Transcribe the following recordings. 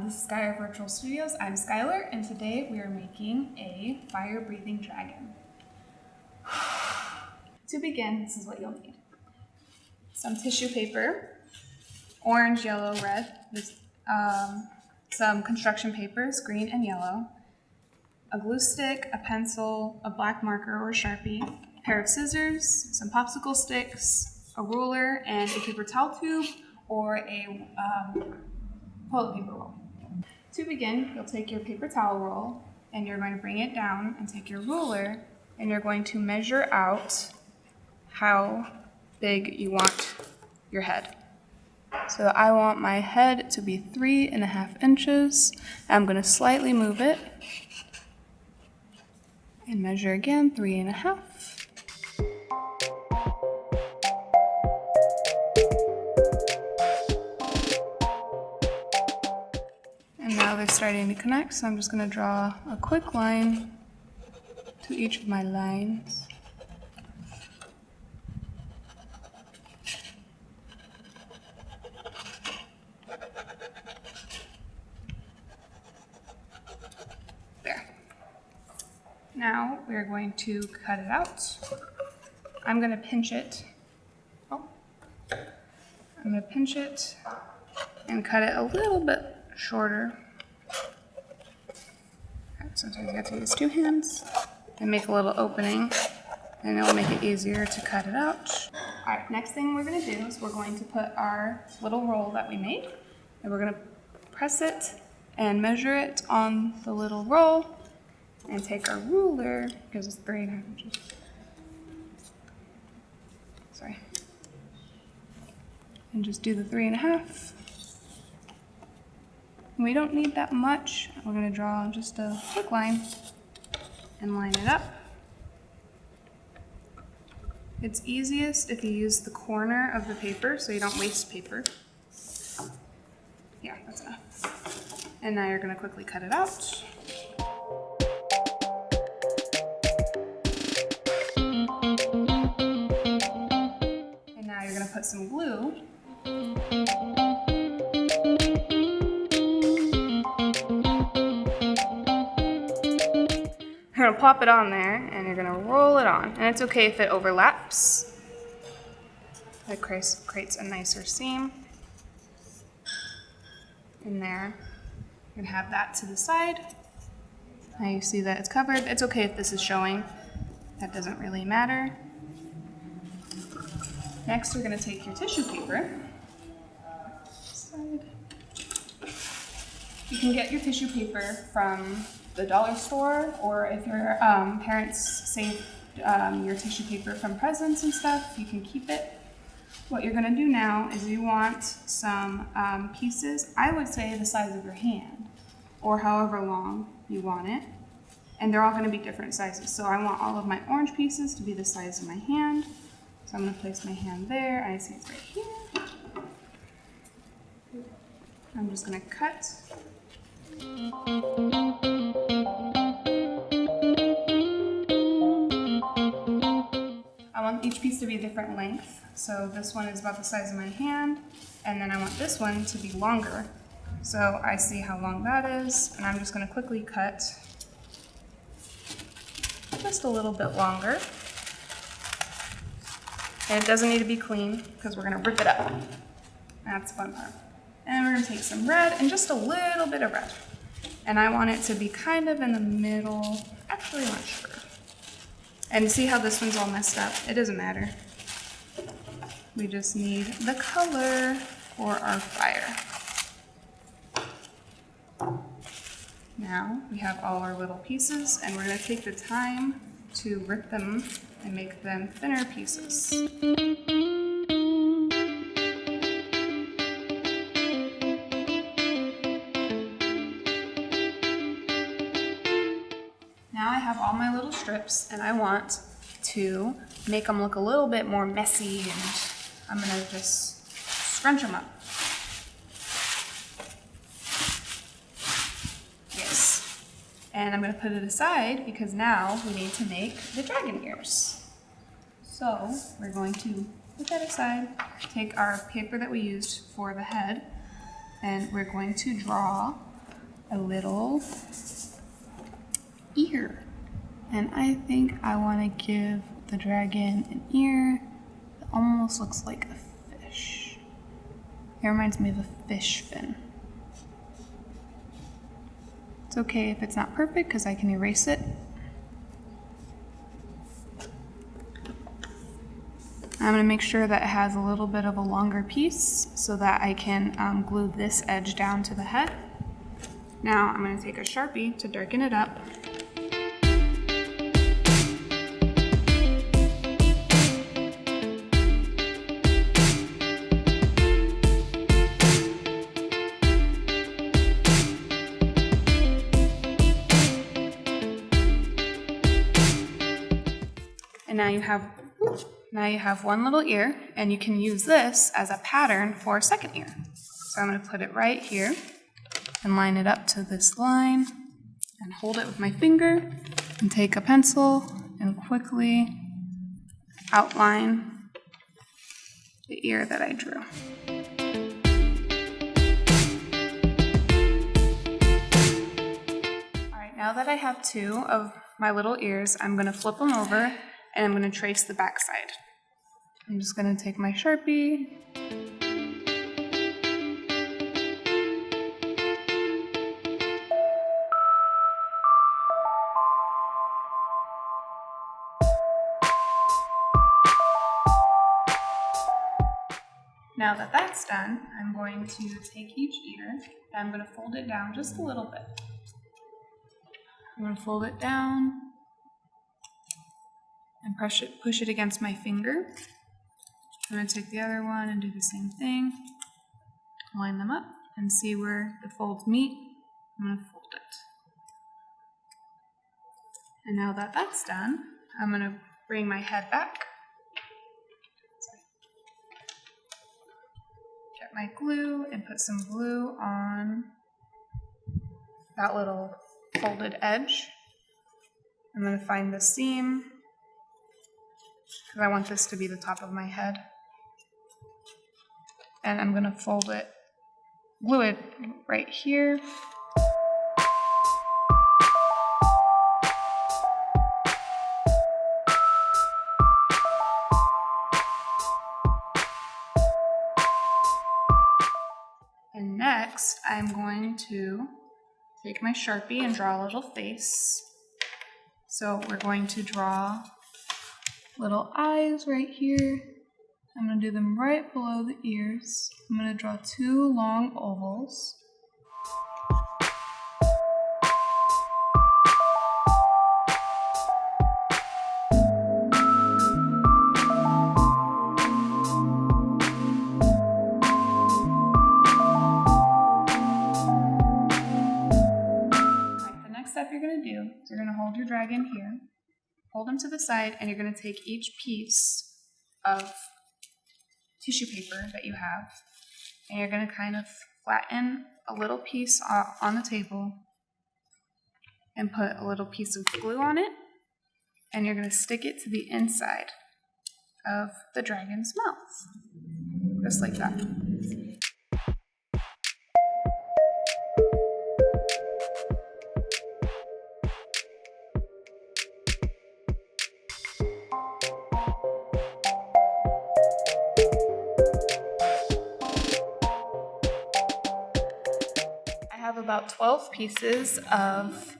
This is Skylar Virtual Studios. I'm Skylar, and today we are making a fire-breathing dragon. To begin, this is what you'll need. Some tissue paper, orange, yellow, red, some construction papers, green and yellow, a glue stick, a pencil, a black marker or Sharpie, a pair of scissors, some popsicle sticks, a ruler, and a paper towel tube or a toilet paper roll. To begin, you'll take your paper towel roll and you're going to bring it down and take your ruler and you're going to measure out how big you want your head. So I want my head to be 3.5 inches. I'm going to slightly move it and measure again, 3.5. And now they're starting to connect, so I'm just going to draw a quick line to each of my lines. There. Now we're going to cut it out. I'm going to pinch it. I'm going to pinch it and cut it a little bit shorter. Sometimes you have to use two hands and make a little opening, and it'll make it easier to cut it out. All right, next thing we're going to do is we're going to put our little roll that we made, and we're going to press it and measure it on the little roll, and take our ruler, because it's 3.5 inches. Sorry. And just do the 3.5. We don't need that much. We're going to draw just a quick line and line it up. It's easiest if you use the corner of the paper so you don't waste paper. Yeah, that's enough. And now you're going to quickly cut it out. And now you're going to put some glue . You're gonna plop it on there and you're gonna roll it on. And it's okay if it overlaps. It creates a nicer seam. In there. You're gonna have that to the side. Now you see that it's covered. It's okay if this is showing. That doesn't really matter. Next, we're gonna take your tissue paper. You can get your tissue paper from the dollar store, or if your parents save your tissue paper from presents and stuff, you can keep it. What you're going to do now is you want some pieces, I would say the size of your hand, or however long you want it, and they're all going to be different sizes. So I want all of my orange pieces to be the size of my hand, so I'm going to place my hand there. I see it's right here. I'm just going to cut. I want each piece to be a different length. So this one is about the size of my hand, and then I want this one to be longer. So I see how long that is, and I'm just going to quickly cut just a little bit longer. And it doesn't need to be clean because we're going to rip it up. That's the fun part. And we're going to take some red and just a little bit of red. And I want it to be kind of in the middle. Actually, I'm not sure. And see how this one's all messed up? It doesn't matter. We just need the color for our fire. Now we have all our little pieces, and we're going to take the time to rip them and make them thinner pieces. Now I have all my little strips, and I want to make them look a little bit more messy, and I'm going to just scrunch them up. Yes. And I'm going to put it aside because now we need to make the dragon ears. So we're going to put that aside, take our paper that we used for the head, and we're going to draw a little ear. And I think I want to give the dragon an ear that almost looks like a fish. It reminds me of a fish fin. It's okay if it's not perfect because I can erase it. I'm going to make sure that it has a little bit of a longer piece so that I can glue this edge down to the head. Now I'm going to take a Sharpie to darken it up. And now you have one little ear, and you can use this as a pattern for a second ear. So I'm going to put it right here and line it up to this line and hold it with my finger and take a pencil and quickly outline the ear that I drew. All right, now that I have two of my little ears, I'm going to flip them over and I'm going to trace the back side. I'm just going to take my Sharpie Now that that's done, I'm going to take each ear and I'm going to fold it down just a little bit. I'm going to fold it down and push it against my finger. I'm going to take the other one and do the same thing. Line them up and see where the folds meet. I'm going to fold it. And now that that's done, I'm going to bring my head back. Get my glue and put some glue on that little folded edge. I'm going to find the seam because I want this to be the top of my head. And I'm going to fold it, glue it right here. And next, I'm going to take my Sharpie and draw a little face. So we're going to draw little eyes right here. I'm going to do them right below the ears. I'm going to draw two long ovals. Alright, the next step you're going to do is you're going to hold your dragon here, hold them to the side, and you're going to take each piece of tissue paper that you have, and you're going to kind of flatten a little piece on the table and put a little piece of glue on it, and you're going to stick it to the inside of the dragon's mouth, just like that. I have about 12 pieces of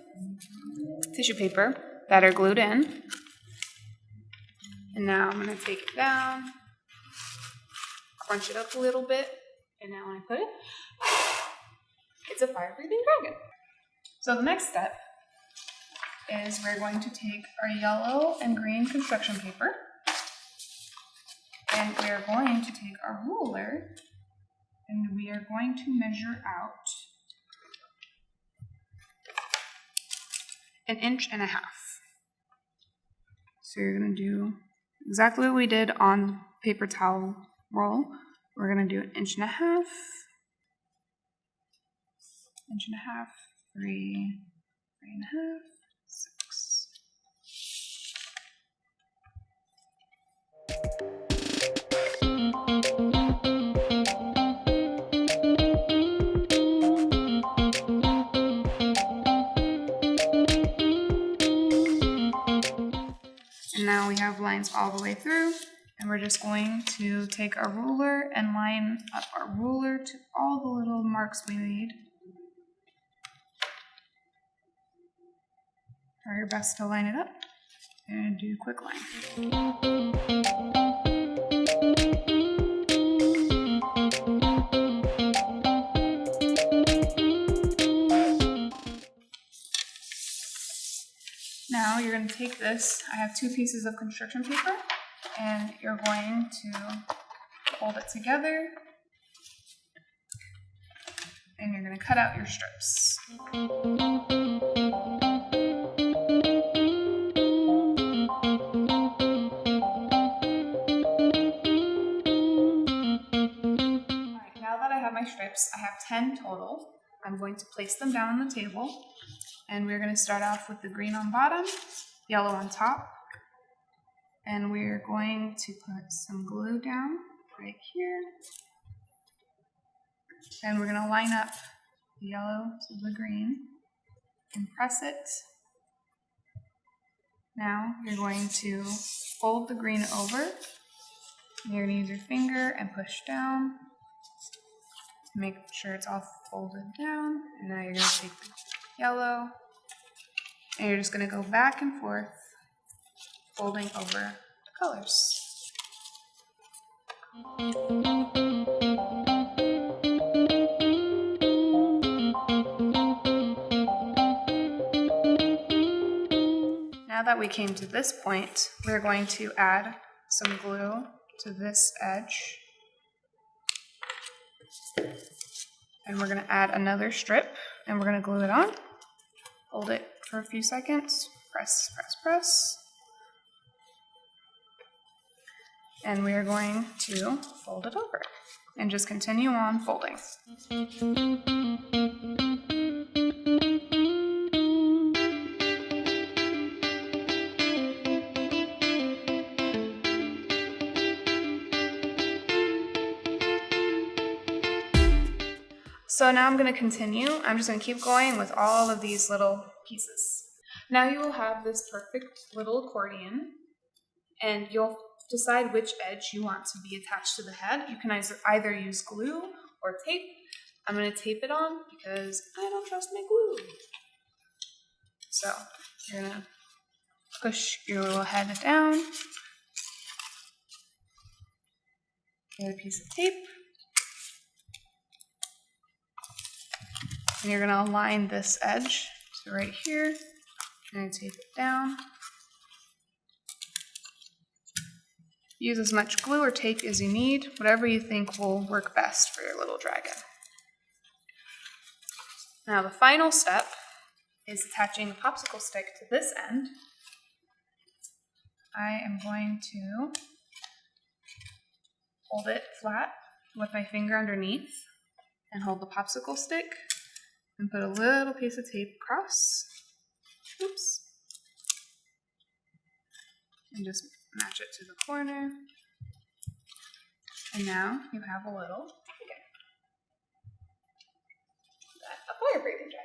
tissue paper that are glued in. And now I'm going to take it down, crunch it up a little bit, and now when I put it, it's a fire-breathing dragon. So the next step is we're going to take our yellow and green construction paper, and we are going to take our ruler, and we are going to measure out 1.5 inches. So you're going to do exactly what we did on paper towel roll. We're going to do 1.5 inches, 1.5 inches, 3, 3.5, 6. And now we have lines all the way through, and we're just going to take our ruler and line up our ruler to all the little marks we made. Try your best to line it up and do a quick line. Now you're going to take this, I have 2 pieces of construction paper, and you're going to fold it together, and you're going to cut out your strips. Alright, now that I have my strips, I have 10 total. I'm going to place them down on the table. And we're going to start off with the green on bottom, yellow on top, and we're going to put some glue down right here, and we're going to line up the yellow to the green and press it. Now you're going to fold the green over, and you're going to use your finger and push down to make sure it's all folded down, and now you're going to take the yellow, and you're just going to go back and forth folding over the colors. Now that we came to this point, we're going to add some glue to this edge, and we're going to add another strip, and we're going to glue it on. Hold it for a few seconds, press, press, press. And we are going to fold it over and just continue on folding. So now I'm going to continue. I'm just going to keep going with all of these little pieces. Now you will have this perfect little accordion, and you'll decide which edge you want to be attached to the head. You can either use glue or tape. I'm going to tape it on because I don't trust my glue. So you're going to push your little head down, get a piece of tape, and you're going to align this edge to right here. You're going to tape it down. Use as much glue or tape as you need, whatever you think will work best for your little dragon. Now the final step is attaching a popsicle stick to this end. I am going to hold it flat with my finger underneath and hold the popsicle stick and put a little piece of tape across. Oops. And just match it to the corner. And now you have a little dragon. A fire breathing dragon.